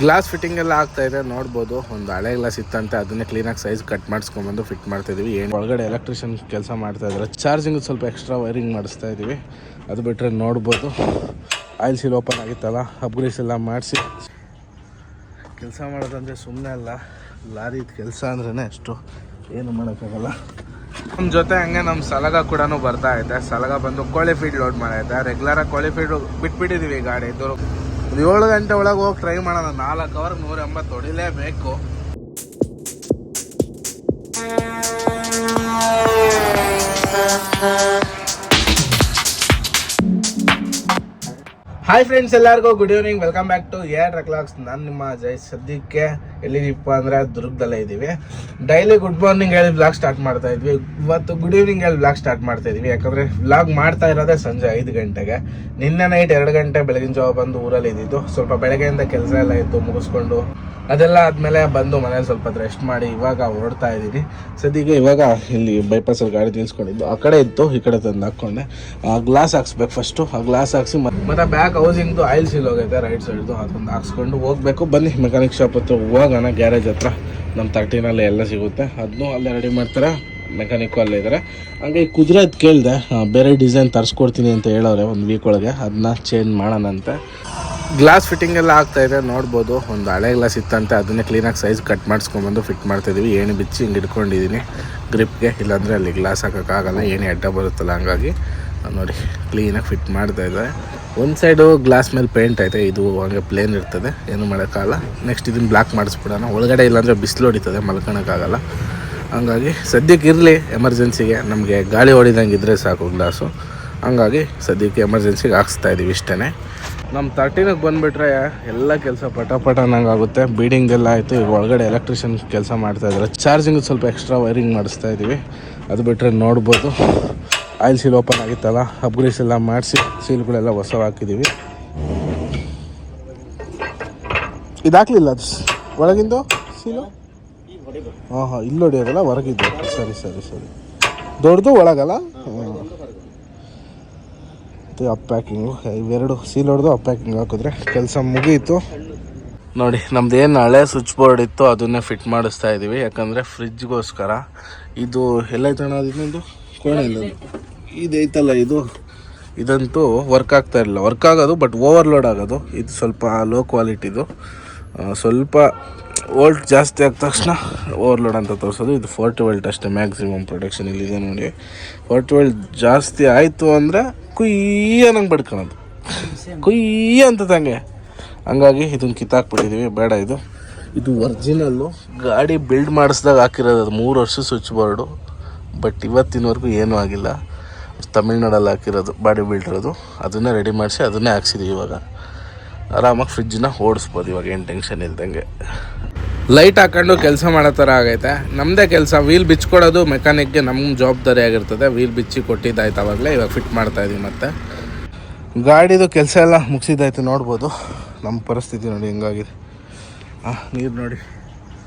Glass fitting ಎಲ್ಲ ಆಗ್ತಾ ಇದೆ ನೋಡ್ಬೋದು. ಒಂದು ಹಳೆ ಗ್ಲಾಸ್ ಇತ್ತಂತೆ, ಅದನ್ನೇ ಕ್ಲೀನಾಗಿ ಸೈಜ್ ಕಟ್ ಮಾಡಿಸ್ಕೊಂಡ್ಬಂದು ಫಿಟ್ ಮಾಡ್ತಾ ಇದೀವಿ. ಏನು ಒಳಗಡೆ ಎಲೆಕ್ಟ್ರಿಷಿಯನ್ ಕೆಲಸ ಮಾಡ್ತಾ ಇದ್ದಾರೆ. ಚಾರ್ಜಿಂಗ್ ಸ್ವಲ್ಪ ಎಕ್ಸ್ಟ್ರಾ ವೈರಿಂಗ್ ಮಾಡಿಸ್ತಾ ಇದೀವಿ. ಅದು ಬಿಟ್ಟರೆ ನೋಡ್ಬೋದು ಆಯಿಲ್ ಸೀಲ್ ಓಪನ್ ಆಗಿತ್ತಲ್ಲ, ಅಪ್ಗ್ರೇಡ್ಸ್ ಎಲ್ಲ ಮಾಡಿಸಿ ಕೆಲಸ ಮಾಡೋದಂದರೆ ಸುಮ್ಮನೆ ಅಲ್ಲ. ಲಾರಿ ಕೆಲಸ ಅಂದ್ರೇ ಅಷ್ಟು ಏನು ಮಾಡೋಕ್ಕಾಗಲ್ಲ. ನಮ್ಮ ಜೊತೆ ಹಂಗೆ ನಮ್ಮ ಸಲಗ ಕೂಡ ಬರ್ತಾ ಐತೆ. ಸಲಗ ಬಂದು ಕೋಳಿ ಫೀಡ್ ಲೋಡ್ ಮಾಡೈತೆ. ರೆಗ್ಯುಲರಾಗಿ ಕೋಳಿ ಫೀಡ್ ಬಿಟ್ಬಿಟ್ಟಿದ್ದೀವಿ ಗಾಡಿ. ಇದು 7 ಗಂಟೆ ಒಳಗೆ ಹೋಗಿ ಟ್ರೈ ಮಾಡೋಣ. 4 ಅವರ್ಗೆ 180 ಹೊಡಿಲೇಬೇಕು. ಹಾಯ್ ಫ್ರೆಂಡ್ಸ್, ಎಲ್ಲರಿಗೂ good evening. Welcome back to air truck logs. ನಾನು ನಿಮ್ಮ ಜೈ. ಸದ್ಯಕ್ಕೆ ಎಲ್ಲಿದ್ದೀಪ್ಪ ಅಂದರೆ ದುರ್ಗದಲ್ಲೇ ಇದ್ದೀವಿ. ಡೈಲಿ ಗುಡ್ ಮಾರ್ನಿಂಗ್ ಹೇಳಿ ವ್ಲಾಗ್ ಸ್ಟಾರ್ಟ್ ಮಾಡ್ತಾ ಇದ್ವಿ. ಇವತ್ತು ಗುಡ್ ಈವ್ನಿಂಗ್ ಹೇಳಿ ವ್ಲಾಗ್ ಸ್ಟಾರ್ಟ್ ಮಾಡ್ತಾ ಇದ್ವಿ. ಯಾಕಂದರೆ ವ್ಲಾಗ್ ಮಾಡ್ತಾ ಇರೋದೇ ಸಂಜೆ 5 ಗಂಟೆಗೆ. ನಿನ್ನೆ ನೈಟ್ 2 ಗಂಟೆ ಬೆಳಗಿನ ಜಾವ ಬಂದು ಊರಲ್ಲಿ ಇದ್ದಿದ್ದು. ಸ್ವಲ್ಪ ಬೆಳಗ್ಗೆಯಿಂದ ಕೆಲಸ ಎಲ್ಲ ಇತ್ತು, ಮುಗಿಸ್ಕೊಂಡು ಅದೆಲ್ಲ ಆದಮೇಲೆ ಬಂದು ಮನೇಲಿ ಸ್ವಲ್ಪ ರೆಸ್ಟ್ ಮಾಡಿ ಇವಾಗ ಹೊರಡ್ತಾ ಇದ್ದೀನಿ. ಸದ್ಯಕ್ಕೆ ಇವಾಗ ಇಲ್ಲಿ ಬೈಪಾಸಲ್ಲಿ ಗಾಡಿ ನಿಲ್ಸ್ಕೊಂಡಿದ್ದು. ಆ ಕಡೆ ಇತ್ತು, ಈ ಕಡೆ ತಂದು ಹಾಕ್ಕೊಂಡೆ. ಗ್ಲಾಸ್ ಹಾಕ್ಸ್ಬೇಕು ಫಸ್ಟು. ಆ ಗ್ಲಾಸ್ ಹಾಕ್ಸಿ ಮತ್ತೆ ಬ್ಯಾಕ್ ಹೌಸಿಂಗ್ದು ಆಯಿಲ್ ಸೀಲ್ ಹೋಗೈತೆ ರೈಟ್ ಸೈಡ್ದು, ಅದೊಂದು ಹಾಕ್ಸ್ಕೊಂಡು ಹೋಗಬೇಕು. ಬನ್ನಿ ಮೆಕ್ಯಾನಿಕ್ ಶಾಪ್ ಹತ್ರ ಹೋಗೋಣ. ಗ್ಯಾರೇಜ್ ಹತ್ರ ನಮ್ಮ 13ನಲ್ಲಿ ಎಲ್ಲ ಸಿಗುತ್ತೆ. ಅದನ್ನೂ ಅಲ್ಲೇ ರೆಡಿ ಮಾಡ್ತಾರೆ. ಮೆಕ್ಯಾನಿಕ್ಕು ಅಲ್ಲೇ ಇದ್ದಾರೆ. ಹಂಗೆ ಈ ಕುದುರೆದು ಕೇಳಿದೆ, ಬೇರೆ ಡಿಸೈನ್ ತರಿಸ್ಕೊಡ್ತೀನಿ ಅಂತ ಹೇಳೋರೆ ಒಂದು ವೀಕ್ ಒಳಗೆ. ಅದನ್ನ ಚೇಂಜ್ ಮಾಡೋಣಂತೆ. ಗ್ಲಾಸ್ ಫಿಟ್ಟಿಂಗ್ ಎಲ್ಲ ಆಗ್ತಾ ಇದೆ ನೋಡ್ಬೋದು. ಒಂದು ಹಳೆ ಗ್ಲಾಸ್ ಇತ್ತಂತೆ, ಅದನ್ನೇ ಕ್ಲೀನಾಗಿ ಸೈಜ್ ಕಟ್ ಮಾಡಿಸ್ಕೊಂಡ್ಬಂದು ಫಿಟ್ ಮಾಡ್ತಾಯಿದ್ದೀವಿ. ಏಣಿ ಬಿಚ್ಚಿ ಹಿಂಗೆ ಇಟ್ಕೊಂಡಿದ್ದೀನಿ ಗ್ರಿಪ್ಗೆ, ಇಲ್ಲಾಂದರೆ ಅಲ್ಲಿ ಗ್ಲಾಸ್ ಹಾಕೋಕ್ಕಾಗಲ್ಲ, ಏನೇ ಅಡ್ಡ ಬರುತ್ತಲ್ಲ. ಹಂಗಾಗಿ ನೋಡಿ ಕ್ಲೀನಾಗಿ ಫಿಟ್ ಮಾಡ್ತಾ ಇದ್ದಾರೆ. ಒಂದು ಸೈಡು ಗ್ಲಾಸ್ ಮೇಲೆ ಪೇಂಟ್ ಐತೆ, ಇದು ಹಂಗೆ ಪ್ಲೇನ್ ಇರ್ತದೆ, ಏನು ಮಾಡೋಕ್ಕಾಗಲ್ಲ. ನೆಕ್ಸ್ಟ್ ಇದನ್ನು ಬ್ಲಾಕ್ ಮಾಡಿಸ್ಬಿಡೋಣ. ಒಳಗಡೆ ಇಲ್ಲಾಂದರೆ ಬಿಸಿಲು ಹೊಡಿತದೆ, ಮಲ್ಕೊಳಕ್ಕಾಗಲ್ಲ. ಹಂಗಾಗಿ ಸದ್ಯಕ್ಕೆ ಇರಲಿ, ಎಮರ್ಜೆನ್ಸಿಗೆ ನಮಗೆ ಗಾಳಿ ಹೊಡಿದಂಗೆ ಇದ್ದರೆ ಸಾಕು ಗ್ಲಾಸು. ಹಂಗಾಗಿ ಸದ್ಯಕ್ಕೆ ಎಮರ್ಜೆನ್ಸಿಗೆ ಹಾಕ್ಸ್ತಾ ಇದ್ದೀವಿ ಇಷ್ಟೇ. ನಮ್ಮ 13ಗೆ ಬಂದುಬಿಟ್ರೆ ಎಲ್ಲ ಕೆಲಸ ಪಟ ಅನ್ನಂಗಾಗುತ್ತೆ. ಬೀಡಿಂಗ್ದೆಲ್ಲ ಆಯಿತು. ಈಗ ಒಳಗಡೆ ಎಲೆಕ್ಟ್ರಿಷಿಯನ್ ಕೆಲಸ ಮಾಡ್ತಾಯಿದ್ದಾರೆ. ಚಾರ್ಜಿಂಗ್ ಸ್ವಲ್ಪ ಎಕ್ಸ್ಟ್ರಾ ವೈರಿಂಗ್ ಮಾಡಿಸ್ತಾ ಇದ್ದೀವಿ. ಅದು ಬಿಟ್ಟರೆ ನೋಡ್ಬೋದು ಆಯಿಲ್ ಸೀಲ್ ಓಪನ್ ಆಗಿತ್ತಲ್ಲ, ಅಪ್ಗ್ರೇಡ್ಸ್ ಎಲ್ಲ ಮಾಡಿಸಿ ಸೀಲ್ಗಳೆಲ್ಲ ಹೊಸ ಹಾಕಿದ್ದೀವಿ. ಇದಾಗಲಿಲ್ಲ ಅದು ಒಳಗಿಂದು ಸೀಲು. ಹಾಂ ಇಲ್ಲಿ ಹೊಡಿಯೋದಲ್ಲ, ಹೊರಗಿದ್ದು. ಸರಿ ದೊಡ್ಡದು ಒಳಗಲ್ಲ. ಅಪ್ ಪ್ಯಾಕಿಂಗು ಇವೆರಡು ಸೀಲ್ ಹೊಡೆದು ಅಪ್ ಪ್ಯಾಕಿಂಗ್ ಹಾಕಿದ್ರೆ ಕೆಲಸ ಮುಗೀತು. ನೋಡಿ ನಮ್ದು ಏನು ಹಳೆ ಸ್ವಿಚ್ ಬೋರ್ಡ್ ಇತ್ತು ಅದನ್ನೇ ಫಿಟ್ ಮಾಡಿಸ್ತಾ ಇದ್ದೀವಿ. ಯಾಕಂದರೆ ಫ್ರಿಜ್ಗೋಸ್ಕರ. ಇದು ಎಲ್ಲೈತಣ್ಣ, ಅದು ಇನ್ನೊಂದು ಕೋಣೆ ಇಲ್ಲ, ಇದೈತಲ್ಲ, ಇದಂತೂ ವರ್ಕ್ ಆಗ್ತಾ ಇರಲಿಲ್ಲ. ವರ್ಕ್ ಆಗೋದು ಬಟ್ ಓವರ್ಲೋಡ್ ಆಗೋದು. ಇದು ಸ್ವಲ್ಪ ಲೋ ಕ್ವಾಲಿಟಿದು. ಸ್ವಲ್ಪ ವೋಲ್ಟ್ ಜಾಸ್ತಿ ಆದ ತಕ್ಷಣ ಓವರ್ಲೋಡ್ ಅಂತ ತೋರಿಸೋದು. ಇದು 40 ವೋಲ್ಟ್ ಅಷ್ಟೇ ಮ್ಯಾಕ್ಸಿಮಮ್ ಪ್ರೊಟೆಕ್ಷನ್ ಇಲ್ಲಿದೆ ನೋಡಿ. 40 ವೋಲ್ಟ್ ಜಾಸ್ತಿ ಆಯಿತು ಅಂದರೆ ಕುಯ್ಯ ನಂಗೆ ಬಡ್ಕೊಳೋದು, ಕುಯ್ಯ ಅಂತದಂಗೆ. ಹಂಗಾಗಿ ಇದನ್ನು ಕಿತ್ತಾಕ್ಬಿಟ್ಟಿದ್ದೀವಿ, ಬೇಡ ಇದು. ಇದು ಒರಿಜಿನಲ್ಲು ಗಾಡಿ ಬಿಲ್ಡ್ ಮಾಡಿಸ್ದಾಗ ಹಾಕಿರೋದು. ಅದು 3 ವರ್ಷ ಸ್ವಿಚ್ ಬೋರ್ಡು. ಬಟ್ ಇವತ್ತಿನವರೆಗೂ ಏನೂ ಆಗಿಲ್ಲ. ತಮಿಳ್ನಾಡಲ್ಲಿ ಹಾಕಿರೋದು ಬಾಡಿ ಬಿಲ್ಡ್ರದು. ಅದನ್ನೇ ರೆಡಿ ಮಾಡಿಸಿ ಅದನ್ನೇ ಹಾಕ್ಸಿದ್ದೀವಿ. ಇವಾಗ ಆರಾಮಾಗಿ ಫ್ರಿಜ್ಜನ್ನ ಓಡಿಸ್ಬೋದು ಇವಾಗ, ಏನು ಟೆನ್ಷನ್ ಇಲ್ದಂಗೆ. ಲೈಟ್ ಹಾಕೊಂಡು ಕೆಲಸ ಮಾಡೋ ಥರ ಆಗೈತೆ. ನಮ್ಮದೇ ಕೆಲಸ. ವೀಲ್ ಬಿಚ್ಕೊಡೋದು ಮೆಕ್ಯಾನಿಕ್ಗೆ ನಮ್ಮ ಜವಾಬ್ದಾರಿ ಆಗಿರ್ತದೆ. ವೀಲ್ ಬಿಚ್ಚಿ ಕೊಟ್ಟಿದ್ದಾಯ್ತು ಆವಾಗಲೇ. ಇವಾಗ ಫಿಟ್ ಮಾಡ್ತಾಯಿದ್ದೀವಿ. ಮತ್ತು ಗಾಡಿದು ಕೆಲಸ ಎಲ್ಲ ಮುಗಿಸಿದ್ದಾಯ್ತು. ನೋಡ್ಬೋದು ನಮ್ಮ ಪರಿಸ್ಥಿತಿ ನೋಡಿ ಹೆಂಗಾಗಿದೆ. ನೀರು ನೋಡಿ.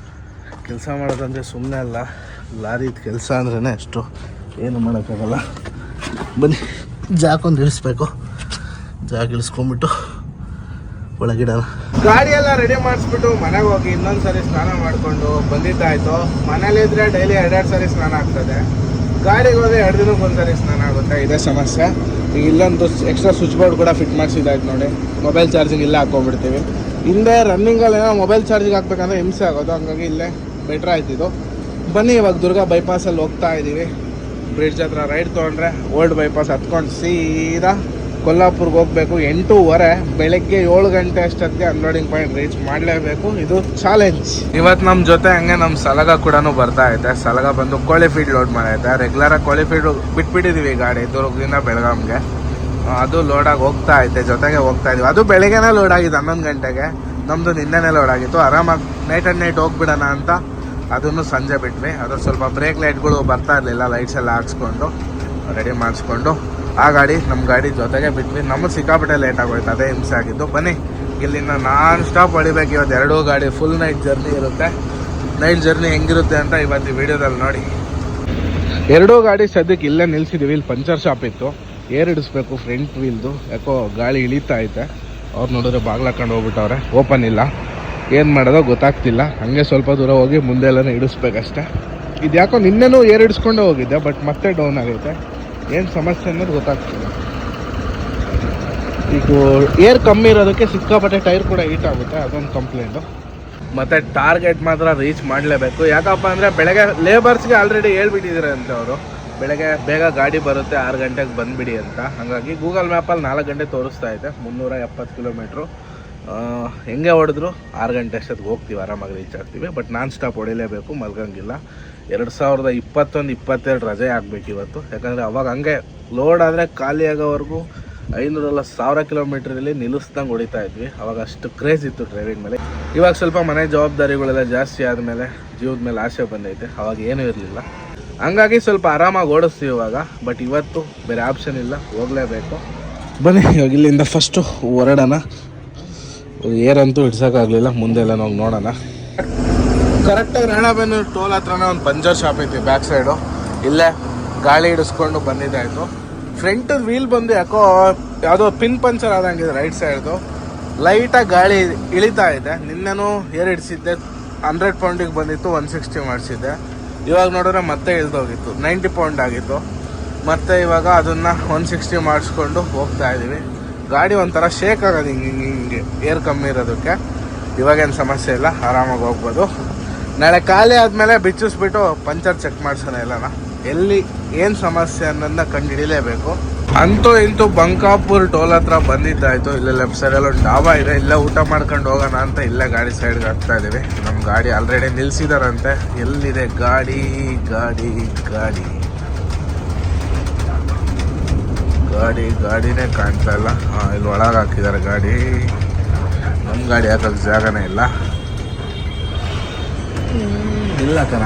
ಕೆಲಸ ಮಾಡೋದಂದರೆ ಸುಮ್ಮನೆ ಅಲ್ಲ. ಲಾರಿ ಕೆಲಸ ಅಂದ್ರೇ ಅಷ್ಟು ಏನು ಮಾಡೋಕ್ಕಾಗಲ್ಲ. ಬನ್ನಿ ಜಾಕೊಂದು ಇಳಿಸ್ಬೇಕು. ಜಾಗ ಇಳಿಸ್ಕೊಂಬಿಟ್ಟು ಒಳಗಿಡೋಣ. ಗಾಡಿ ಎಲ್ಲ ರೆಡಿ ಮಾಡಿಸ್ಬಿಟ್ಟು ಮನೆಗೆ ಹೋಗಿ ಇನ್ನೊಂದು ಸರಿ ಸ್ನಾನ ಮಾಡಿಕೊಂಡು ಬಂದಿದ್ದಾಯಿತು. ಮನೇಲಿದ್ದರೆ ಡೈಲಿ 2 ಸರಿ ಸ್ನಾನ ಆಗ್ತದೆ. ಗಾಡಿಗೆ ಹೋದರೆ 2 ದಿನಕ್ಕೆ ಒಂದು ಸರಿ ಸ್ನಾನ ಆಗುತ್ತೆ. ಇದೇ ಸಮಸ್ಯೆ. ಈಗ ಇಲ್ಲೊಂದು ಎಕ್ಸ್ಟ್ರಾ ಸ್ವಿಚ್ ಬೋರ್ಡ್ ಕೂಡ ಫಿಟ್ ಮಾಡಿಸಿದ್ದಾಯ್ತು ನೋಡಿ. ಮೊಬೈಲ್ ಚಾರ್ಜಿಂಗ್ ಇಲ್ಲೇ ಹಾಕ್ಕೊಂಡ್ಬಿಡ್ತೀವಿ. ಹಿಂದೆ ರನ್ನಿಂಗಲ್ಲಿ ಏನೋ ಮೊಬೈಲ್ ಚಾರ್ಜಿಗೆ ಹಾಕ್ಬೇಕಂದ್ರೆ ಹಿಂಸೆ ಆಗೋದು. ಹಂಗಾಗಿ ಇಲ್ಲೇ ಬೆಟ್ರ್ ಆಯ್ತಿದ್ದು. ಬನ್ನಿ ಇವಾಗ ದುರ್ಗಾ ಬೈಪಾಸಲ್ಲಿ ಹೋಗ್ತಾ ಇದ್ದೀವಿ. ಬ್ರಿಡ್ಜ್ ಹತ್ರ ರೈಡ್ ತೊಗೊಂಡ್ರೆ ಓಲ್ಡ್ ಬೈಪಾಸ್ ಹತ್ಕೊಂಡು ಸೀದಾ ಕೊಲ್ಲಾಪುರ್ಗೆ ಹೋಗಬೇಕು. 8:15 ಬೆಳಗ್ಗೆ 7 ಗಂಟೆ ಅಷ್ಟೊತ್ತಿಗೆ ಅನ್ಲೋಡಿಂಗ್ ಪಾಯಿಂಟ್ ರೀಚ್ ಮಾಡಲೇಬೇಕು. ಇದು ಚಾಲೆಂಜ್. ಇವತ್ತು ನಮ್ಮ ಜೊತೆ ಹಂಗೆ ನಮ್ಮ ಸಲಗ ಕೂಡ ಬರ್ತಾ ಐತೆ. ಸಲಗ ಬಂದು ಕೋಳಿ ಫೀಡ್ ಲೋಡ್ ಮಾಡೈತೆ. ರೆಗ್ಯುಲರಾಗಿ ಕೋಳಿ ಫೀಡ್ ಬಿಟ್ಬಿಟ್ಟಿದ್ದೀವಿ ಗಾಡಿ ದುರ್ಗದಿಂದ ಬೆಳಗಾಂಗೆ. ಅದು ಲೋಡಾಗಿ ಹೋಗ್ತಾ ಐತೆ, ಜೊತೆಗೆ ಹೋಗ್ತಾ ಇದೀವಿ. ಅದು ಬೆಳಗ್ಗೆನೇ ಲೋಡ್ ಆಗಿದ್ದು 11 ಗಂಟೆಗೆ. ನಮ್ಮದು ನಿನ್ನೆನೇ ಲೋಡ್ ಆಗಿತ್ತು. ಆರಾಮಾಗಿ ನೈಟ್ ಹೋಗ್ಬಿಡೋಣ ಅಂತ ಅದನ್ನು ಸಂಜೆ ಬಿಟ್ವಿ. ಅದು ಸ್ವಲ್ಪ ಬ್ರೇಕ್ ಲೈಟ್ಗಳು ಬರ್ತಾ ಇರಲಿಲ್ಲ. ಲೈಟ್ಸ್ ಎಲ್ಲ ಹಾಕ್ಸ್ಕೊಂಡು ರೆಡಿ ಮಾಡಿಸ್ಕೊಂಡು ಆ ಗಾಡಿ ನಮ್ಮ ಗಾಡಿ ಜೊತೆಗೆ ಬಿಟ್ವಿ. ನಮಗೆ ಸಿಕ್ಕಾಪಟ್ಟೆ ಲೇಟ್ ಆಗೋಯ್ತು. ಅದೇ ಹಿಂಸೆ ಆಗಿದ್ದು. ಬನ್ನಿ ಇಲ್ಲಿಂದ ನಾನ್ ಸ್ಟಾಪ್ ಹೊಡಿಬೇಕು. ಇವತ್ತು 2 ಗಾಡಿ ಫುಲ್ ನೈಟ್ ಜರ್ನಿ ಇರುತ್ತೆ. ನೈಟ್ ಜರ್ನಿ ಹೆಂಗಿರುತ್ತೆ ಅಂತ ಇವತ್ತು ಈ ವಿಡಿಯೋದಲ್ಲಿ ನೋಡಿ. 2 ಗಾಡಿ ಸದ್ಯಕ್ಕೆ ಇಲ್ಲೇ ನಿಲ್ಸಿದ್ದೀವಿ. ಇಲ್ಲಿ ಪಂಚರ್ ಶಾಪ್ ಇತ್ತು. ಏರ್ ಇಡಿಸ್ಬೇಕು ಫ್ರಂಟ್ ವೀಲ್ದು. ಯಾಕೋ ಗಾಳಿ ಇಳಿತಾ ಐತೆ. ಅವ್ರು ನೋಡಿದ್ರೆ ಬಾಗ್ಲು ಹಾಕೊಂಡು ಹೋಗ್ಬಿಟ್ಟವ್ರೆ. ಓಪನ್ ಇಲ್ಲ. ಏನು ಮಾಡೋದೋ ಗೊತ್ತಾಗ್ತಿಲ್ಲ. ಹಂಗೆ ಸ್ವಲ್ಪ ದೂರ ಹೋಗಿ ಮುಂದೆ ಎಲ್ಲನೂ ಇಡಿಸ್ಬೇಕಷ್ಟೆ. ಇದು ಯಾಕೋ ನಿನ್ನೆನೂ ಏರಿಡಿಸ್ಕೊಂಡೇ ಹೋಗಿದ್ದೆ, ಬಟ್ ಮತ್ತೆ ಡೌನ್ ಆಗೈತೆ. ಏನು ಸಮಸ್ಯೆ ಅನ್ನೋದು ಗೊತ್ತಾಗ್ತಿಲ್ಲ. ಈಗ ಏರ್ ಕಮ್ಮಿ ಇರೋದಕ್ಕೆ ಸಿಕ್ಕಾಪಟ್ಟೆ ಟೈರ್ ಕೂಡ ಹೀಟ್ ಆಗುತ್ತೆ, ಅದೊಂದು ಕಂಪ್ಲೇಂಟು. ಮತ್ತು ಟಾರ್ಗೆಟ್ ಮಾತ್ರ ರೀಚ್ ಮಾಡಲೇಬೇಕು. ಯಾಕಪ್ಪ ಅಂದರೆ ಬೆಳಗ್ಗೆ ಲೇಬರ್ಸ್ಗೆ ಆಲ್ರೆಡಿ ಹೇಳ್ಬಿಟ್ಟಿದ್ದಾರೆ ಅಂತ ಅವರು, ಬೆಳಗ್ಗೆ ಬೇಗ ಗಾಡಿ ಬರುತ್ತೆ 6 ಗಂಟೆಗೆ ಬಂದುಬಿಡಿ ಅಂತ. ಹಾಗಾಗಿ ಗೂಗಲ್ ಮ್ಯಾಪಲ್ಲಿ 4 ಗಂಟೆ ತೋರಿಸ್ತಾ ಇದೆ, 370 ಕಿಲೋಮೀಟ್ರು. ಹೆಂಗೆ ಹೊಡೆದ್ರು 6 ಗಂಟೆ ಅಷ್ಟೊತ್ತಿಗೆ ಹೋಗ್ತೀವಿ, ಆರಾಮಾಗಿ ರೀಚ್ ಆಗ್ತೀವಿ. But non stop ಹೊಡಿಲೇಬೇಕು, ಮಲ್ಗಂಗಿಲ್ಲ. 2021-22 ರಜೆ ಆಗಬೇಕು ಇವತ್ತು. ಯಾಕಂದರೆ ಅವಾಗ ಹಂಗೆ ಲೋಡ್ ಆದರೆ ಖಾಲಿ ಆಗೋವರೆಗೂ 500-1000 ಕಿಲೋಮೀಟ್ರಲ್ಲಿ ನಿಲ್ಲಿಸ್ದಂಗೆ ಹೊಡಿತಾ ಇದ್ವಿ. ಅವಾಗ ಅಷ್ಟು ಕ್ರೇಜ್ ಇತ್ತು ಡ್ರೈವಿಂಗ್ ಮೇಲೆ. ಇವಾಗ ಸ್ವಲ್ಪ ಮನೆ ಜವಾಬ್ದಾರಿಗಳೆಲ್ಲ ಜಾಸ್ತಿ ಆದಮೇಲೆ ಜೀವದ ಮೇಲೆ ಆಸೆ ಬಂದೈತೆ, ಅವಾಗ ಏನೂ ಇರಲಿಲ್ಲ. ಹಂಗಾಗಿ ಸ್ವಲ್ಪ ಆರಾಮಾಗಿ ಓಡಿಸ್ತೀವಿ ಇವಾಗ. ಬಟ್ ಇವತ್ತು ಬೇರೆ ಆಪ್ಷನ್ ಇಲ್ಲ, ಹೋಗಲೇಬೇಕು. ಬನ್ನಿ ಇವಾಗ ಇಲ್ಲಿಂದ ಫಸ್ಟು ಹೊರಡೋಣ. ಏರಂತೂ ಹಿಡ್ಸೋಕ್ಕಾಗಲಿಲ್ಲ, ಮುಂದೆ ಎಲ್ಲ ಹೋಗಿ ನೋಡೋಣ. ಕರೆಕ್ಟಾಗಿ ರಾಣೆಬೆನ್ನೂರು ಟೋಲ್ ಹತ್ರನೇ ಒಂದು ಪಂಚರ್ ಶಾಪ್ ಐತಿ ಬ್ಯಾಕ್ ಸೈಡು. ಇಲ್ಲೇ ಗಾಳಿ ಹಿಡಿಸ್ಕೊಂಡು ಬಂದಿದ್ದಾಯಿತು. ಫ್ರಂಟ್ ವೀಲ್ ಬಂದು ಯಾಕೋ ಯಾವುದೋ ಪಿನ್ ಪಂಚರ್ ಆದಂಗಿದೆ ರೈಟ್ ಸೈಡ್ದು. ಲೈಟಾಗಿ ಗಾಳಿ ಇಳಿತಾ ಇದೆ. ನಿನ್ನೆನೂ ಏರ್ ಹಿಡಿಸಿದ್ದೆ, 100 ಪೌಂಡಿಗೆ ಬಂದಿತ್ತು, 160 ಮಾಡಿಸಿದ್ದೆ. ಇವಾಗ ನೋಡಿದ್ರೆ ಮತ್ತೆ ಇಳ್ದೋಗಿತ್ತು, 90 ಪೌಂಡ್ ಆಗಿತ್ತು. ಮತ್ತು ಇವಾಗ ಅದನ್ನು 160 ಮಾಡಿಸ್ಕೊಂಡು ಹೋಗ್ತಾ ಇದ್ದೀವಿ. ಗಾಡಿ ಒಂಥರ ಶೇಕ್ ಆಗೋದು ಹಿಂಗೆ ಏರ್ ಕಮ್ಮಿ ಇರೋದಕ್ಕೆ. ಇವಾಗೇನು ಸಮಸ್ಯೆ ಇಲ್ಲ, ಆರಾಮಾಗಿ ಹೋಗ್ಬೋದು. ನಾಳೆ ಖಾಲಿ ಆದಮೇಲೆ ಬಿಚ್ಚಿಸ್ಬಿಟ್ಟು ಪಂಚರ್ ಚೆಕ್ ಮಾಡಿಸೋಣ ಎಲ್ಲನ, ಎಲ್ಲಿ ಏನು ಸಮಸ್ಯೆ ಅನ್ನೋದನ್ನ ಕಂಡು ಹಿಡಿಲೇಬೇಕು. ಅಂತೂ ಇಂತೂ ಬಂಕಾಪುರ್ ಟೋಲ್ ಹತ್ರ ಬಂದಿದ್ದಾಯಿತು. ಇಲ್ಲೇ ಲೆಫ್ಟ್ ಸೈಡಲ್ಲಿ ಒಂದು ಡಾಬಾ ಇದೆ, ಇಲ್ಲೇ ಊಟ ಮಾಡ್ಕೊಂಡು ಹೋಗೋಣ ಅಂತ ಇಲ್ಲೇ ಗಾಡಿ ಸೈಡ್ಗೆ ಹಾಕ್ತಾ ಇದ್ದೀವಿ. ನಮ್ಮ ಗಾಡಿ ಆಲ್ರೆಡಿ ನಿಲ್ಸಿದಾರಂತೆ. ಎಲ್ಲಿದೆ ಗಾಡಿ ಗಾಡಿ ಗಾಡಿ ಗಾಡಿ ಗಾಡಿನೇ ಕಾಣ್ತಾ ಇಲ್ಲ. ಇಲ್ಲಿ ಒಳಗೆ ಹಾಕಿದ್ದಾರೆ ಗಾಡಿ. ನಮ್ಮ ಗಾಡಿ ಹಾಕೋಕ್ಕೆ ಜಾಗನೇ ಇಲ್ಲ. ಇಲ್ಲ ಕಣ,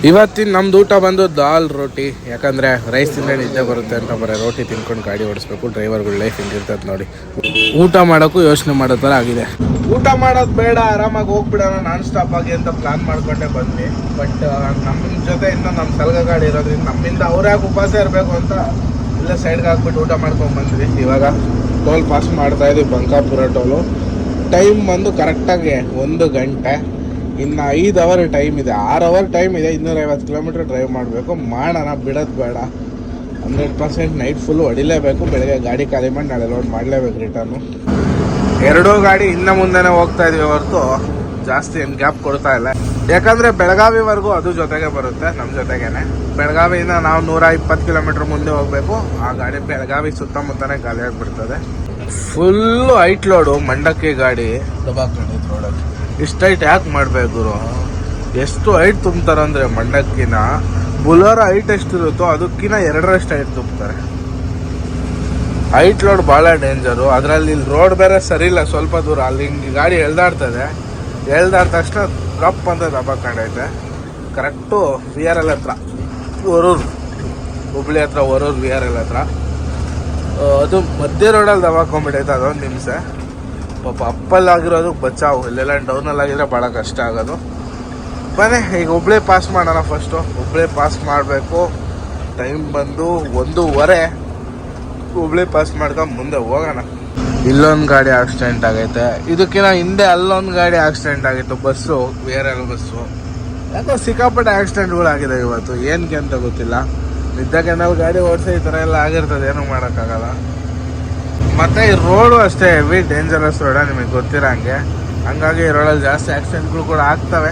ಇವತ್ತಿನ ನಮ್ದು ಊಟ ಬಂದು ದಾಲ್ ರೋಟಿ. ಯಾಕಂದರೆ ರೈಸ್ ತಿಂದರೆ ನಿದ್ದೆ ಬರುತ್ತೆ ಅಂತ ಬರೀ ರೋಟಿ ತಿನ್ಕೊಂಡು ಗಾಡಿ ಓಡಿಸ್ಬೇಕು. ಡ್ರೈವರ್ಗಳ ಲೈಫ್ ಹಿಂಗಿರ್ತದೆ ನೋಡಿ. ಊಟ ಮಾಡೋಕ್ಕೂ ಯೋಚನೆ ಮಾಡೋ ಥರ ಆಗಿದೆ. ಊಟ ಮಾಡೋದು ಬೇಡ, ಆರಾಮಾಗಿ ಹೋಗ್ಬಿಡೋಣ ನಾನ್ ಸ್ಟಾಪ್ ಆಗಿ ಅಂತ ಪ್ಲಾನ್ ಮಾಡ್ಕೊಂಡೇ ಬಂದ್ವಿ. ಬಟ್ ನಮ್ಮ ಜೊತೆ ಇನ್ನೂ ನಮ್ಮ ಸಲಗ ಗಾಡಿ ಇರೋದ್ರಿಂದ ನಮ್ಮಿಂದ ಅವ್ರ್ಯಾಕೆ ಉಪವಾಸ ಇರಬೇಕು ಅಂತ ಇಲ್ಲೇ ಸೈಡ್ಗೆ ಹಾಕ್ಬಿಟ್ಟು ಊಟ ಮಾಡ್ಕೊಂಡು ಬಂದ್ವಿ. ಇವಾಗ ಟೋಲ್ ಪಾಸ್ ಮಾಡ್ತಾಯಿದ್ವಿ, ಬಂಕಾಪುರ ಟೋಲು. ಟೈಮ್ ಬಂದು ಕರೆಕ್ಟಾಗಿ 1 ಗಂಟೆ. ಇನ್ನು 5 ಅವರ್ ಟೈಮ್ ಇದೆ, 6 ಅವರ್ ಟೈಮ್ ಇದೆ. 250 ಕಿಲೋಮೀಟ್ರ್ ಡ್ರೈವ್ ಮಾಡಬೇಕು. ಮಾಡೋಣ, ಬಿಡೋದು ಬೇಡ. 100% ನೈಟ್ ಫುಲ್ಲು ಹೊಡಿಲೇಬೇಕು. ಬೆಳಗ್ಗೆ ಗಾಡಿ ಖಾಲಿ ಮಾಡಿ ನಾಳೆ ಲೋಡ್ ಮಾಡಲೇಬೇಕು ರಿಟರ್ನು. ಎರಡೂ ಗಾಡಿ ಇನ್ನು ಮುಂದೆನೇ ಹೋಗ್ತಾ ಇದೀವಿ ಹೊರತು ಜಾಸ್ತಿ ಏನು ಗ್ಯಾಪ್ ಕೊಡ್ತಾ ಇಲ್ಲ. ಯಾಕಂದರೆ ಬೆಳಗಾವಿವರೆಗೂ ಅದು ಜೊತೆಗೆ ಬರುತ್ತೆ, ನಮ್ಮ ಜೊತೆಗೇನೆ. ಬೆಳಗಾವಿಯಿಂದ ನಾವು 120 ಕಿಲೋಮೀಟ್ರ್ ಮುಂದೆ ಹೋಗಬೇಕು. ಆ ಗಾಡಿ ಬೆಳಗಾವಿ ಸುತ್ತಮುತ್ತನೇ ಖಾಲಿ ಆಗಿಬಿಡ್ತದೆ. ಫುಲ್ಲು ಹೈಟ್ ಲೋಡು, ಮಂಡಕ್ಕಿ ಗಾಡಿ ದಬಾಕೊಂಡಿದ್ದು ರೋಡಲ್ಲಿ. ಇಷ್ಟು ಹೈಟ್ ಯಾಕೆ ಮಾಡಬೇಕು? ಎಷ್ಟು ಹೈಟ್ ತುಂಬ್ತಾರಂದರೆ ಮಂಡಕ್ಕಿನ ಬುಲೋರ ಹೈಟ್ ಎಷ್ಟಿರುತ್ತೋ ಅದಕ್ಕಿಂತ 2ರಷ್ಟು ಹೈಟ್ ತುಂಬ್ತಾರೆ. ಹೈಟ್ ಲೋಡ್ ಭಾಳ ಡೇಂಜರು. ಅದರಲ್ಲಿ ಇಲ್ಲಿ ರೋಡ್ ಬೇರೆ ಸರಿ ಇಲ್ಲ, ಸ್ವಲ್ಪ ದೂರ ಅಲ್ಲಿ ಹಿಂಗೆ ಗಾಡಿ ಎಳ್ದಾಡ್ತದೆ. ಎಳ್ದಾದ ತಕ್ಷಣ ರಪ್ ಅಂತ ದಬಾಕೊಂಡೈತೆ. ಕರೆಕ್ಟು VRL ಹತ್ರ, ವರೂರು ಹುಬ್ಳಿ ಹತ್ರ, ವರೂರು VRL ಹತ್ರ. ಅದು ಮಧ್ಯ ರೋಡಲ್ಲಿ ದಬಾಕೊಂಡ್ಬಿಟ್ಟೈತೆ. ಅದೊಂದು ನಿಮಿಷ ಪಾಪ ಅಪ್ಪಲ್ಲಾಗಿರೋದು ಬಚಾವು. ಇಲ್ಲೆಲ್ಲ ಡೌನಲ್ಲಿ ಆಗಿದ್ರೆ ಭಾಳ ಕಷ್ಟ ಆಗೋದು. ಬನ್ನಿ ಈಗ ಹುಬ್ಳಿ ಪಾಸ್ ಮಾಡೋಣ. ಫಸ್ಟು ಹುಬ್ಳಿ ಪಾಸ್ ಮಾಡಬೇಕು. ಟೈಮ್ ಬಂದು 1:15. ಹುಬ್ಳಿ ಪಾಸ್ ಮಾಡ್ಕೊಂಡು ಮುಂದೆ ಹೋಗೋಣ. ಇಲ್ಲೊಂದು ಗಾಡಿ ಆಕ್ಸಿಡೆಂಟ್ ಆಗೈತೆ. ಇದಕ್ಕಿಂತ ಹಿಂದೆ ಅಲ್ಲೊಂದು ಗಾಡಿ ಆಕ್ಸಿಡೆಂಟ್ ಆಗಿತ್ತು, ಬಸ್ಸು, VRL ಬಸ್ಸು. ಯಾಕೋ ಸಿಕ್ಕಾಪಟ್ಟೆ ಆಕ್ಸಿಡೆಂಟ್ಗಳಾಗಿದೆ ಇವತ್ತು, ಏನಕ್ಕೆ ಅಂತ ಗೊತ್ತಿಲ್ಲ. ನಿದ್ದಕ್ಕೆ ನಾವು ಗಾಡಿ ಓಡಿಸಿ ಈ ಥರ ಎಲ್ಲ ಆಗಿರ್ತದೆ, ಏನೂ ಮಾಡೋಕ್ಕಾಗಲ್ಲ. ಮತ್ತು ಈ ರೋಡು ಅಷ್ಟೇ ಹೆವಿ ಡೇಂಜರಸ್ ರೋಡ, ನಿಮಗೆ ಗೊತ್ತಿರೋಂಗೆ. ಹಂಗಾಗಿ ಈ ರೋಡಲ್ಲಿ ಜಾಸ್ತಿ ಆಕ್ಸಿಡೆಂಟ್ಗಳು ಕೂಡ ಆಗ್ತವೆ.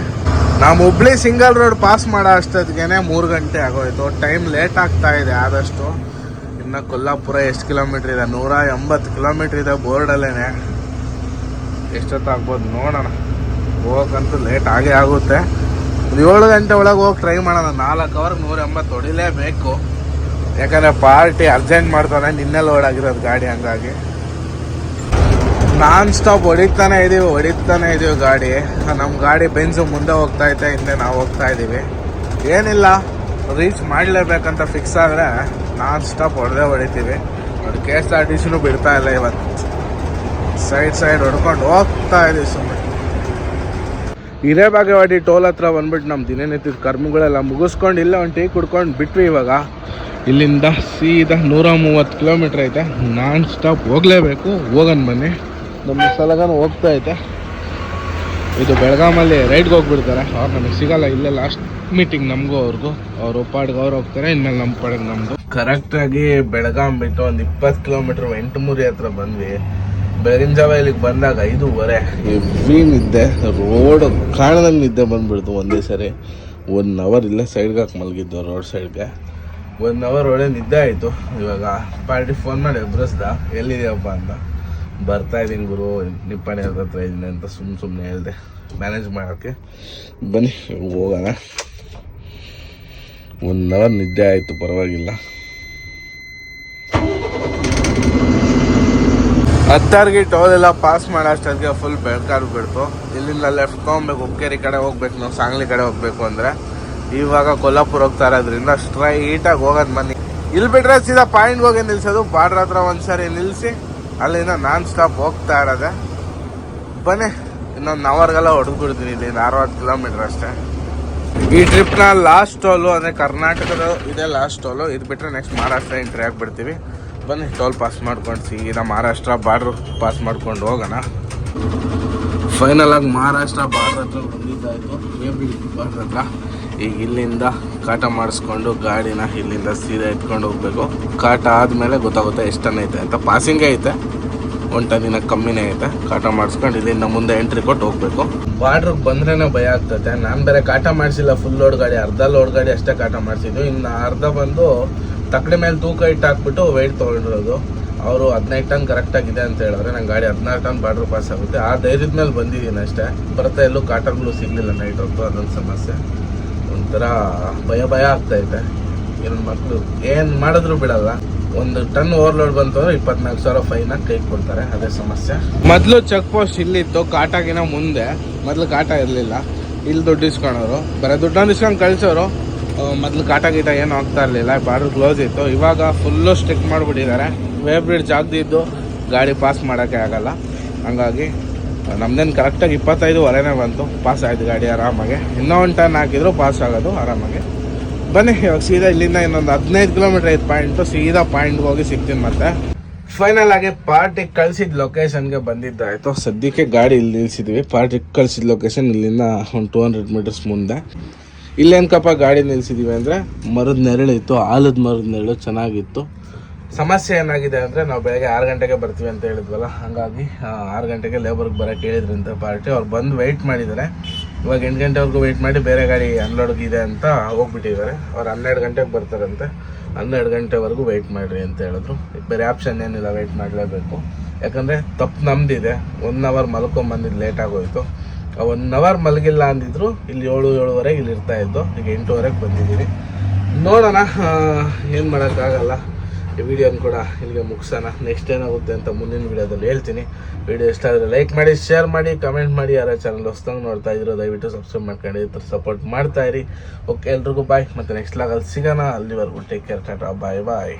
ನಾವು ಹುಬ್ಳಿ ಸಿಂಗಲ್ ರೋಡ್ ಪಾಸ್ ಮಾಡೋ ಅಷ್ಟೊತ್ತಿಗೆ 3 ಗಂಟೆ ಆಗೋಯ್ತು. ಟೈಮ್ ಲೇಟ್ ಆಗ್ತಾ ಇದೆ ಆದಷ್ಟು. ಇನ್ನು ಕೊಲ್ಲಾಪುರ ಎಷ್ಟು ಕಿಲೋಮೀಟ್ರ್ ಇದೆ? 180 ಕಿಲೋಮೀಟ್ರ್ ಇದೆ ಬೋರ್ಡಲ್ಲೇ. ಎಷ್ಟೊತ್ತಾಗ್ಬೋದು ನೋಡೋಣ. ಹೋಗೋಕ್ಕಂತೂ ಲೇಟ್ ಆಗೇ ಆಗುತ್ತೆ. 7 ಗಂಟೆ ಒಳಗೆ ಹೋಗಿ ಟ್ರೈ ಮಾಡೋಣ. 4 ಅವರ್ಗೆ 180 ಹೊಡಿಲೇಬೇಕು. ಯಾಕಂದರೆ ಪಾರ್ಟಿ ಅರ್ಜೆಂಟ್ ಮಾಡ್ತಾನೆ, ನಿನ್ನೆ ಲೋಡ್ ಆಗಿರೋದು ಗಾಡಿ. ಹಂಗಾಗಿ ನಾನ್ ಸ್ಟಾಪ್ ಹೊಡಿತಾನೆ ಇದೀವಿ ಗಾಡಿ. ನಮ್ಮ ಗಾಡಿ ಬೆಂಜು ಮುಂದೆ ಹೋಗ್ತಾ ಐತೆ, ಹಿಂದೆ ನಾವು ಹೋಗ್ತಾ ಇದ್ದೀವಿ. ಏನಿಲ್ಲ, ರೀಚ್ ಮಾಡಲೇಬೇಕಂತ ಫಿಕ್ಸ್ ಆದರೆ ನಾನ್ ಸ್ಟಾಪ್ ಹೊಡಿತೀವಿ. ನೋಡಿ KSRTCನೂ ಬಿಡ್ತಾ ಇಲ್ಲ ಇವತ್ತು. ಸೈಡ್ ಹೊಡ್ಕೊಂಡು ಹೋಗ್ತಾ ಇದೀವಿ ಸುಮ್ಮನೆ. ಹಿರೇಬಾಗೇವಾಡಿ ಟೋಲ್ ಹತ್ರ ಬಂದ್ಬಿಟ್ಟು ನಮ್ಮ ದಿನನಿತ್ಯದ ಕರ್ಮಗಳೆಲ್ಲ ಮುಗಿಸ್ಕೊಂಡು ಇಲ್ಲೇ ಒಂದು ಟೀ ಕುಡ್ಕೊಂಡು ಬಿಟ್ವಿ. ಇವಾಗ ಇಲ್ಲಿಂದ ಸೀದಾ 130 ಕಿಲೋಮೀಟ್ರ್ ಐತೆ. ನಾನ್ ಸ್ಟಾಪ್ ಹೋಗಲೇಬೇಕು. ಹೋಗೋಣ ಬನ್ನಿ. ನಮ್ಮ ಸಲಗನ ಹೋಗ್ತಾ ಐತೆ. ಇದು ಬೆಳಗಾಮಲ್ಲಿ ರೈಡ್ಗೆ ಹೋಗ್ಬಿಡ್ತಾರೆ. ಅವ್ರು ನಮಗೆ ಸಿಗಲ್ಲ. ಇಲ್ಲೇ ಲಾಸ್ಟ್ ಮೀಟಿಂಗ್ ನಮಗೂ ಅವ್ರಿಗೂ. ಅವ್ರು ಪಾಡ್ಗೆ ಅವ್ರು ಹೋಗ್ತಾರೆ, ಇನ್ಮೇಲೆ ನಮ್ಮ ಪಾಡಿಗೆ ನಮ್ಮದು. ಕರೆಕ್ಟಾಗಿ ಬೆಳಗಾಂ ಬಿಟ್ಟು ಒಂದು 20 ಕಿಲೋಮೀಟ್ರ್ ಎಂಟಮೂರಿ ಹತ್ರ ಬಂದ್ವಿ. ಬೆಳಗಿನ ಜಾವ ಇಲ್ಲಿಗೆ ಬಂದಾಗ 5:30 ಹೆವಿ ನಿದ್ದೆ. ರೋಡ್ ಕಾಣದಂಗೆ ನಿದ್ದೆ ಬಂದ್ಬಿಡ್ತು ಒಂದೇ ಸರಿ. 1 ಅವರ್ ಇಲ್ಲೇ ಸೈಡ್ಗೆ ಹಾಕಿ ಮಲಗಿದ್ದು, ರೋಡ್ ಸೈಡ್ಗೆ 1 ಅವರ್ ಒಳ್ಳೆ ನಿದ್ದೆ ಆಯಿತು. ಇವಾಗ ಪಾರ್ಟಿ ಫೋನ್ ಮಾಡಿ ಎಬ್ಬಿಸ್ದ, ಎಲ್ಲಿದೆಯಪ್ಪ ಅಂತ. ಬರ್ತಾ ಇದ್ದೀನಿ ಗುರು, ನಿಪ್ಪಾಣಿ ಹತ್ರ ಇದ್ದೀನಿ ಅಂತ ಸುಮ್ಮನೆ ಹೇಳಿದೆ ಮ್ಯಾನೇಜ್ ಮಾಡೋಕ್ಕೆ. ಬನ್ನಿ ಹೋಗೋಣ. 1 ಅವರ್ ನಿದ್ದೆ ಆಯಿತು, ಪರವಾಗಿಲ್ಲ. 10 ಟೋಲ್ ಎಲ್ಲ ಪಾಸ್ ಮಾಡೋ ಅಷ್ಟೊತ್ತಿಗೆ ಫುಲ್ ಬೆಳಕಾಗ್ಬಿಡ್ತು. ಇಲ್ಲಿಂದ ಲೆಫ್ಟ್ ತೊಗೊಬೇಕು, ಹುಕ್ಕೇರಿ ಕಡೆ ಹೋಗ್ಬೇಕು ನಾವು, ಸಾಂಗ್ಲಿ ಕಡೆ ಹೋಗ್ಬೇಕು ಅಂದರೆ. ಇವಾಗ ಕೊಲ್ಲಾಪುರ ಹೋಗ್ತಾ ಇರೋದ್ರಿಂದ ಸ್ಟ್ರೈಟಾಗಿ ಹೋಗೋದು. ಬನ್ನಿ. ಇಲ್ಲಿ ಬಿಟ್ರೆ ಸೀದಾ ಪಾಯಿಂಟ್ಗೆ ಹೋಗಿ ನಿಲ್ಸೋದು. ಬಾರ್ಡ್ರ್ ಹತ್ರ ಒಂದ್ಸರಿ ನಿಲ್ಲಿಸಿ ಅಲ್ಲಿಂದ ನಾನ್ ಸ್ಟಾಪ್ ಹೋಗ್ತಾ ಇರೋದೆ. ಬನ್ನಿ, ಇನ್ನೊಂದು ಅವರ್ಗೆಲ್ಲ ಹೊಡೆದ್ಬಿಡ್ತೀನಿ. ಇಲ್ಲಿ 60 ಕಿಲೋಮೀಟ್ರ್ ಅಷ್ಟೇ. ಈ ಟ್ರಿಪ್ನ ಲಾಸ್ಟ್ ಟೋಲು ಅಂದರೆ ಕರ್ನಾಟಕದ ಇದೇ ಲಾಸ್ಟ್ ಟೋಲು. ಇದು ಬಿಟ್ಟರೆ ನೆಕ್ಸ್ಟ್ ಮಹಾರಾಷ್ಟ್ರ ಎಂಟ್ರಿ ಆಗಿಬಿಡ್ತೀವಿ. ಬನ್ನಿ, ಟೋಲ್ ಪಾಸ್ ಮಾಡ್ಕೊಂಡು ಸೀದಾ ಮಹಾರಾಷ್ಟ್ರ ಬಾರ್ಡ್ರ್ ಪಾಸ್ ಮಾಡ್ಕೊಂಡು ಹೋಗೋಣ. ಫೈನಲ್ ಆಗಿ ಮಹಾರಾಷ್ಟ್ರ ಬಾರ್ಡ್ರ್ ಹತ್ರ ಬಂದಿದ್ದಾಯಿತು, ಬಾರ್ಡ್ರ್ ಹತ್ರ. ಈಗ ಇಲ್ಲಿಂದ ಕಾಟ ಮಾಡಿಸ್ಕೊಂಡು ಗಾಡಿನ ಇಲ್ಲಿಂದ ಸೀದಾ ಎತ್ಕೊಂಡು ಹೋಗ್ಬೇಕು. ಕಾಟ ಆದಮೇಲೆ ಗೊತ್ತಾಗುತ್ತೆ ಎಷ್ಟು ಟನ್ ಐತೆ ಅಂತ. ಪಾಸಿಂಗೇ ಐತೆ, 1 ಟನ್ನಿನ ಕಮ್ಮಿನೇ ಐತೆ. ಕಾಟ ಮಾಡಿಸ್ಕೊಂಡು ಇಲ್ಲಿಂದ ಮುಂದೆ ಎಂಟ್ರಿ ಕೊಟ್ಟು ಹೋಗ್ಬೇಕು. ಬಾರ್ಡ್ರಿಗೆ ಬಂದ್ರೇ ಭಯ ಆಗ್ತದೆ. ನಾನು ಬೇರೆ ಕಾಟ ಮಾಡಿಸಿಲ್ಲ, ಫುಲ್ ಲೋಡ್ ಗಾಡಿ, ಅರ್ಧ ಲೋಡ್ ಗಾಡಿ ಅಷ್ಟೇ ಕಾಟ ಮಾಡಿಸಿದ್ದು. ಇನ್ನು ಅರ್ಧ ಬಂದು ತಕ್ಕಡಿ ಮೇಲೆ ತೂಕ ಇಟ್ಟು ಹಾಕ್ಬಿಟ್ಟು ವೆಯ್ಟ್ ತೊಗೊಂಡಿರೋದು. ಅವರು 15 ಟನ್ ಕರೆಕ್ಟಾಗಿದೆ ಅಂತ ಹೇಳಿದ್ರೆ ನಂಗೆ ಗಾಡಿ 16 ಟನ್ ಬಾರ್ಡ್ರ್ ಪಾಸ್ ಆಗುತ್ತೆ. ಆ ಧೈರ್ಯದ ಮೇಲೆ ಬಂದಿದ್ದೀನಿ ಅಷ್ಟೇ. ಬರ್ತಾ ಎಲ್ಲೂ ಕಾಟಗಳು ಸಿಗಲಿಲ್ಲ ನೈಟ್ ಹೊತ್ತು, ಅದೊಂದು ಸಮಸ್ಯೆ. ಒಂಥರ ಭಯ ಆಗ್ತೈತೆ. ಏನು ಮಕ್ಕಳು ಏನು ಮಾಡಿದ್ರು ಬಿಡಲ್ಲ. 1 ಟನ್ ಓವರ್ಲೋಡ್ ಬಂತು ಅಂದರೆ 24,000 ಫೈನ ಕೈಗೆ ಕೊಡ್ತಾರೆ. ಅದೇ ಸಮಸ್ಯೆ. ಮೊದಲು ಚೆಕ್ ಪೋಸ್ಟ್ ಇಲ್ಲಿತ್ತು, ಕಾಟಾಗಿನ ಮುಂದೆ. ಮೊದಲು ಕಾಟ ಇರಲಿಲ್ಲ. ಇಲ್ಲಿ ದುಡ್ಡು ಇಸ್ಕೊಳೋರು, ಬರೀ ದುಡ್ಡನ್ನು ಇಸ್ಕೊಂಡು ಕಳಿಸೋರು. ಮೊದಲು ಕಾಟ ಗೀಟ ಏನು ಆಗ್ತಾ ಇರಲಿಲ್ಲ, ಬಾರ್ಡ್ರ್ ಕ್ಲೋಸ್ ಇತ್ತು. ಇವಾಗ ಫುಲ್ಲು ಸ್ಟ್ರಿಕ್ಟ್ ಮಾಡಿಬಿಟ್ಟಿದ್ದಾರೆ. ವೇವ್ ಬ್ರಿಡ್ಜ್ ಆಗದಿದ್ದು ಗಾಡಿ ಪಾಸ್ ಮಾಡೋಕ್ಕೆ ಆಗಲ್ಲ. ಹಂಗಾಗಿ ನಮ್ದೇನು ಕರೆಕ್ಟಾಗಿ 25 ಬಂತು, ಪಾಸ್ ಆಯಿತು ಗಾಡಿ ಆರಾಮಾಗಿ. ಇನ್ನೂ 1 ಟನ್ ಹಾಕಿದ್ರು ಪಾಸ್ ಆಗೋದು ಆರಾಮಾಗಿ. ಬನ್ನಿ, ಇವಾಗ ಸೀದಾ ಇಲ್ಲಿಂದ ಇನ್ನೊಂದು 15 ಕಿಲೋಮೀಟ್ರ್ ಐತೆ ಪಾಯಿಂಟು. ಸೀದಾ ಪಾಯಿಂಟ್ಗೆ ಹೋಗಿ ಸಿಗ್ತೀನಿ ಮತ್ತೆ. ಫೈನಲ್ ಆಗಿ ಪಾರ್ಟಿಗೆ ಕಳಿಸಿದ ಲೊಕೇಶನ್ಗೆ ಬಂದಿದ್ದಾಯಿತು. ಸದ್ಯಕ್ಕೆ ಗಾಡಿ ಇಲ್ಲಿ ನಿಲ್ಸಿದ್ವಿ. ಪಾರ್ಟಿಗೆ ಕಳಿಸಿದ ಲೊಕೇಶನ್ ಇಲ್ಲಿಂದ ಒಂದು 200 ಮೀಟರ್ಸ್ ಮುಂದೆ. ಇಲ್ಲೇನಕಪ್ಪ ಗಾಡಿ ನಿಲ್ಸಿದ್ದೀವಿ ಅಂದರೆ, ಮರದ ನೆರಳಿತ್ತು, ಆಲದ ಮರದ ನೆರಳು ಚೆನ್ನಾಗಿತ್ತು. ಸಮಸ್ಯೆ ಏನಾಗಿದೆ ಅಂದರೆ, ನಾವು ಬೆಳಗ್ಗೆ 6 ಗಂಟೆಗೆ ಬರ್ತೀವಿ ಅಂತ ಹೇಳಿದ್ವಲ್ಲ, ಹಾಗಾಗಿ 6 ಗಂಟೆಗೆ ಲೇಬರ್ಗೆ ಬರೋಕ್ಕೆ ಹೇಳಿದ್ರಂತೆ ಪಾರ್ಟಿ. ಅವ್ರು ಬಂದು ವೆಯ್ಟ್ ಮಾಡಿದ್ದಾರೆ. ಇವಾಗ 8 ಗಂಟೆವರೆಗೂ ವೆಯ್ಟ್ ಮಾಡಿ ಬೇರೆ ಗಾಡಿ ಅನ್ಲೋಡ್ಗಿದೆ ಅಂತ ಹೋಗ್ಬಿಟ್ಟಿದ್ದಾರೆ. ಅವ್ರು 12 ಗಂಟೆಗೆ ಬರ್ತಾರಂತೆ. 12 ಗಂಟೆವರೆಗೂ ವೆಯ್ಟ್ ಮಾಡಿರಿ ಅಂತ ಹೇಳಿದ್ರು. ಬೇರೆ ಆಪ್ಷನ್ ಏನಿಲ್ಲ, ವೆಯ್ಟ್ ಮಾಡಲೇಬೇಕು. ಯಾಕಂದರೆ ತಪ್ಪು ನಮ್ದಿದೆ. 1 ಅವರ್ ಮಲ್ಕೊಂಬಂದಿದ್ದು ಲೇಟ್ ಆಗೋಯ್ತು. 1 ಅವರ್ ಮಲಗಿಲ್ಲ ಅಂದಿದ್ರು. ಇಲ್ಲಿ 7-7:30 ಇಲ್ಲಿ ಇರ್ತಾಯಿದ್ದು. ಈಗ 8:00 ಬಂದಿದ್ದೀನಿ. ನೋಡೋಣ, ಏನು ಮಾಡೋಕ್ಕಾಗಲ್ಲ. ಈ ವಿಡಿಯೋನ ಕೂಡ ಇಲ್ಲಿಗೆ ಮುಗಿಸೋಣ. ನೆಕ್ಸ್ಟ್ ಏನಾಗುತ್ತೆ ಅಂತ ಮುಂದಿನ ವಿಡಿಯೋದಲ್ಲಿ ಹೇಳ್ತೀನಿ. ವಿಡಿಯೋ ಇಷ್ಟ ಆದರೆ ಲೈಕ್ ಮಾಡಿ, ಶೇರ್ ಮಾಡಿ, ಕಮೆಂಟ್ ಮಾಡಿ. ಯಾರ ಚಾನಲ್ ಹೊಸದಂಗೆ ನೋಡ್ತಾ ಇದ್ರು ದಯವಿಟ್ಟು ಸಬ್ಸ್ಕ್ರೈಬ್ ಮಾಡ್ಕೊಂಡು ಈ ಥರ ಸಪೋರ್ಟ್ ಮಾಡ್ತಾ ಇರಿ. ಓಕೆ, ಎಲ್ರಿಗೂ ಬಾಯ್. ಮತ್ತು ನೆಕ್ಸ್ಟ್ ಲಾಗಲ್ಲಿ ಸಿಗೋಣ. ಅಲ್ಲಿವರೆಗೂ ಟೇಕ್ ಕೇರ್, ಟಾಟಾ, ಬಾಯ್ ಬಾಯ್.